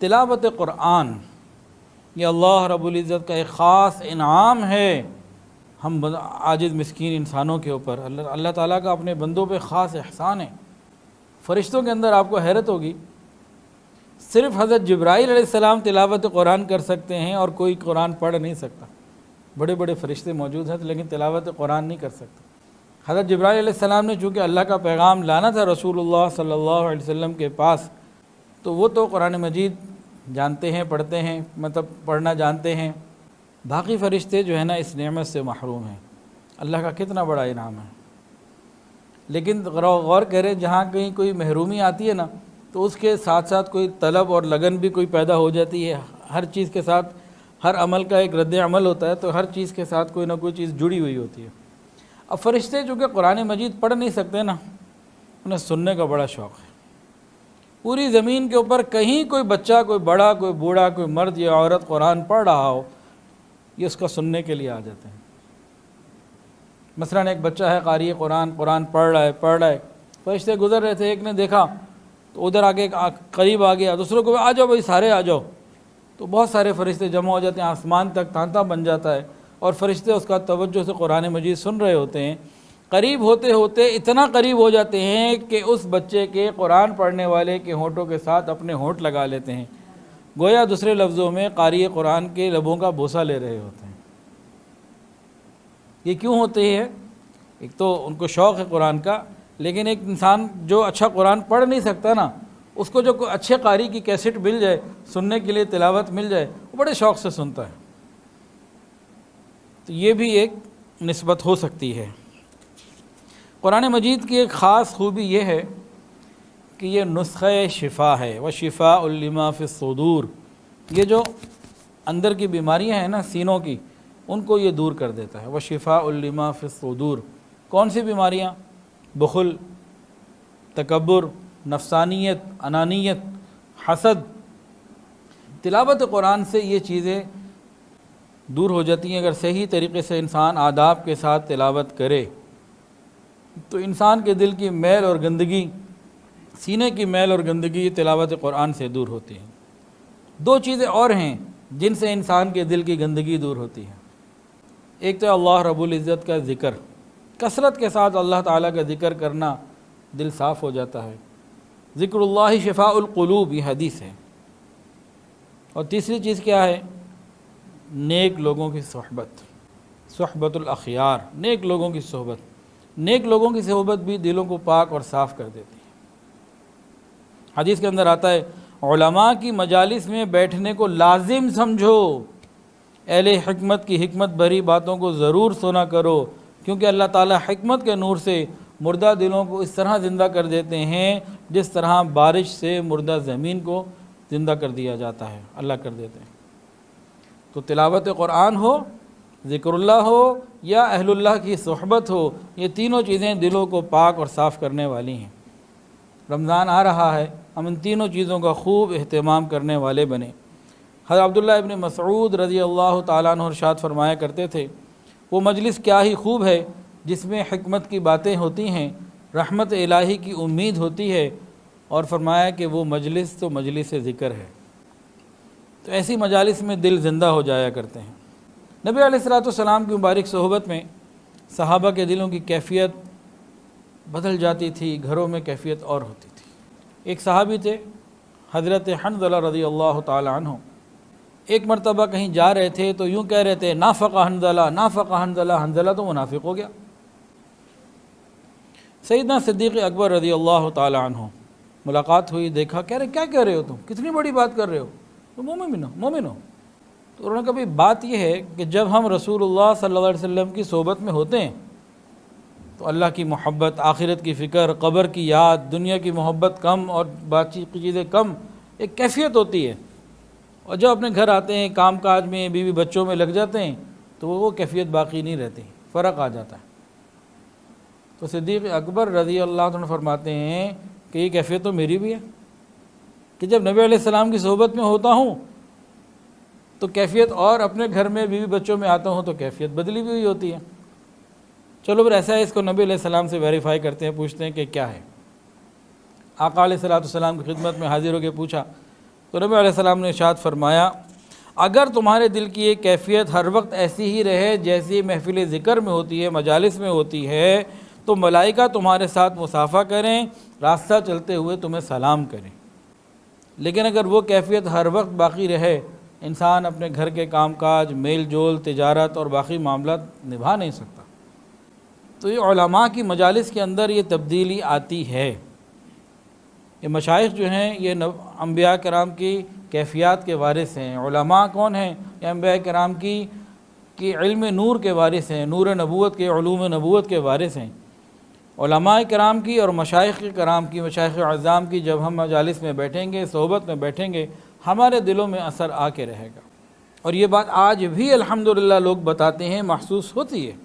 تلاوت قرآن یہ اللہ رب العزت کا ایک خاص انعام ہے ہم عاجز مسکین انسانوں کے اوپر۔ اللہ تعالیٰ کا اپنے بندوں پہ خاص احسان ہے۔ فرشتوں کے اندر آپ کو حیرت ہوگی، صرف حضرت جبرائیل علیہ السلام تلاوت قرآن کر سکتے ہیں اور کوئی قرآن پڑھ نہیں سکتا۔ بڑے بڑے فرشتے موجود ہیں لیکن تلاوت قرآن نہیں کر سکتے۔ حضرت جبرائیل علیہ السلام نے چونکہ اللہ کا پیغام لانا تھا رسول اللہ صلی اللہ علیہ وسلم کے پاس، تو وہ تو قرآن مجید جانتے ہیں، پڑھتے ہیں، مطلب پڑھنا جانتے ہیں۔ باقی فرشتے جو ہے نا اس نعمت سے محروم ہیں۔ اللہ کا کتنا بڑا انعام ہے۔ لیکن غور کریں، جہاں کہیں کوئی محرومی آتی ہے نا تو اس کے ساتھ ساتھ کوئی طلب اور لگن بھی کوئی پیدا ہو جاتی ہے۔ ہر چیز کے ساتھ، ہر عمل کا ایک رد عمل ہوتا ہے، تو ہر چیز کے ساتھ کوئی نہ کوئی چیز جڑی ہوئی ہوتی ہے۔ اب فرشتے جو کہ قرآن مجید پڑھ نہیں سکتے نا، انہیں سننے کا بڑا شوق ہے۔ پوری زمین کے اوپر کہیں کوئی بچہ، کوئی بڑا، کوئی بوڑھا، کوئی مرد یا عورت قرآن پڑھ رہا ہو، یہ اس کا سننے کے لیے آ جاتے ہیں۔ مثلاً ایک بچہ ہے قاری قرآن پڑھ رہا ہے، فرشتے گزر رہے تھے، ایک نے دیکھا تو ادھر آگے قریب آ گیا، دوسروں کو آ جاؤ بھائی سارے آ جاؤ، تو بہت سارے فرشتے جمع ہو جاتے ہیں، آسمان تک تانتا بن جاتا ہے، اور فرشتے اس کا توجہ سے قرآن مجید سن رہے ہوتے ہیں۔ قریب ہوتے ہوتے اتنا قریب ہو جاتے ہیں کہ اس بچے کے قرآن پڑھنے والے کے ہونٹوں کے ساتھ اپنے ہونٹ لگا لیتے ہیں، گویا دوسرے لفظوں میں قاری قرآن کے لبوں کا بوسہ لے رہے ہوتے ہیں۔ یہ کیوں ہوتے ہیں؟ ایک تو ان کو شوق ہے قرآن کا، لیکن ایک انسان جو اچھا قرآن پڑھ نہیں سکتا نا، اس کو جو کوئی اچھے قاری کی کیسٹ مل جائے، سننے کے لیے تلاوت مل جائے، وہ بڑے شوق سے سنتا ہے۔ تو یہ بھی ایک نسبت ہو سکتی ہے۔ قرآن مجید کی ایک خاص خوبی یہ ہے کہ یہ نسخہ شفا ہے، وَشِفَاءٌ لِمَا فِي الصُّدُورِ۔ یہ جو اندر کی بیماریاں ہیں نا سینوں کی، ان کو یہ دور کر دیتا ہے۔ وَشِفَاءٌ لِمَا فِي الصُّدُورِ۔ کون سی بیماریاں؟ بخل، تکبر، نفسانیت، انانیت، حسد۔ تلاوت قرآن سے یہ چیزیں دور ہو جاتی ہیں۔ اگر صحیح طریقے سے انسان آداب کے ساتھ تلاوت کرے تو انسان کے دل کی میل اور گندگی، سینے کی میل اور گندگی تلاوت قرآن سے دور ہوتی ہے۔ دو چیزیں اور ہیں جن سے انسان کے دل کی گندگی دور ہوتی ہے۔ ایک تو اللہ رب العزت کا ذکر، کثرت کے ساتھ اللہ تعالیٰ کا ذکر کرنا، دل صاف ہو جاتا ہے۔ ذکر اللہ شفاء القلوب، یہ حدیث ہے۔ اور تیسری چیز کیا ہے؟ نیک لوگوں کی صحبت، صحبت الاخیار، نیک لوگوں کی صحبت۔ نیک لوگوں کی صحبت بھی دلوں کو پاک اور صاف کر دیتی ہے۔ حدیث کے اندر آتا ہے، علماء کی مجالس میں بیٹھنے کو لازم سمجھو، اہل حکمت کی حکمت بھری باتوں کو ضرور سنا کرو، کیونکہ اللہ تعالیٰ حکمت کے نور سے مردہ دلوں کو اس طرح زندہ کر دیتے ہیں جس طرح بارش سے مردہ زمین کو زندہ کر دیا جاتا ہے، اللہ کر دیتے ہیں۔ تو تلاوت قرآن ہو، ذکر اللہ ہو، یا اہل اللہ کی صحبت ہو، یہ تینوں چیزیں دلوں کو پاک اور صاف کرنے والی ہیں۔ رمضان آ رہا ہے، ہم ان تینوں چیزوں کا خوب اہتمام کرنے والے بنیں۔ حضرت عبداللہ ابن مسعود رضی اللہ تعالیٰ عنہ ارشاد فرمایا کرتے تھے، وہ مجلس کیا ہی خوب ہے جس میں حکمت کی باتیں ہوتی ہیں، رحمت الہی کی امید ہوتی ہے، اور فرمایا کہ وہ مجلس تو مجلس ذکر ہے۔ تو ایسی مجالس میں دل زندہ ہو جایا کرتے ہیں۔ نبی علیہ السلام کی مبارک صحبت میں صحابہ کے دلوں کی کیفیت بدل جاتی تھی، گھروں میں کیفیت اور ہوتی تھی۔ ایک صحابی تھے حضرت حنظلہ رضی اللہ تعالی عنہ، ایک مرتبہ کہیں جا رہے تھے تو یوں کہہ رہے تھے، نافق حنظلہ، نافق حنظلہ، حنظلہ تو منافق ہو گیا۔ سیدنا صدیق اکبر رضی اللہ تعالی عنہ ملاقات ہوئی، دیکھا، کہہ رہے کیا کہہ رہے ہو تم، کتنی بڑی بات کر رہے ہو، تو مومن ہو۔ تو انہوں نے کہا، بات یہ ہے کہ جب ہم رسول اللہ صلی اللہ علیہ وسلم کی صحبت میں ہوتے ہیں تو اللہ کی محبت، آخرت کی فکر، قبر کی یاد، دنیا کی محبت کم اور بات چیت کی چیزیں کم، ایک کیفیت ہوتی ہے۔ اور جب اپنے گھر آتے ہیں، کام کاج میں، بیوی بچوں میں لگ جاتے ہیں تو وہ کیفیت باقی نہیں رہتی، فرق آ جاتا ہے۔ تو صدیق اکبر رضی اللہ عنہ فرماتے ہیں کہ یہ کیفیت تو میری بھی ہے، کہ جب نبی علیہ السلام کی صحبت میں ہوتا ہوں تو کیفیت، اور اپنے گھر میں بیوی بچوں میں آتا ہوں تو کیفیت بدلی بھی ہوئی ہوتی ہے۔ چلو پھر ایسا ہے، اس کو نبی علیہ السلام سے ویریفائی کرتے ہیں، پوچھتے ہیں کہ کیا ہے۔ آقا علیہ السلام کی خدمت میں حاضر ہو کے پوچھا تو نبی علیہ السلام نے ارشاد فرمایا اگر تمہارے دل کی یہ کیفیت ہر وقت ایسی ہی رہے جیسی محفل ذکر میں ہوتی ہے، مجالس میں ہوتی ہے، تو ملائکہ تمہارے ساتھ مصافحہ کریں، راستہ چلتے ہوئے تمہیں سلام کریں۔ لیکن اگر وہ کیفیت ہر وقت باقی رہے، انسان اپنے گھر کے کام کاج، میل جول، تجارت اور باقی معاملات نبھا نہیں سکتا، تو یہ علماء کی مجالس کے اندر یہ تبدیلی آتی ہے۔ یہ مشائخ جو ہیں یہ انبیاء کرام کی کیفیات کے وارث ہیں۔ علماء کون ہیں؟ یہ انبیاء کرام کی علم نور کے وارث ہیں، نور نبوت کے، علوم نبوت کے وارث ہیں۔ علماء کرام کی اور مشائخ کرام کی، مشائخ اعظام کی جب ہم مجالس میں بیٹھیں گے، صحبت میں بیٹھیں گے، ہمارے دلوں میں اثر آ کے رہے گا، اور یہ بات آج بھی الحمدللہ لوگ بتاتے ہیں، محسوس ہوتی ہے۔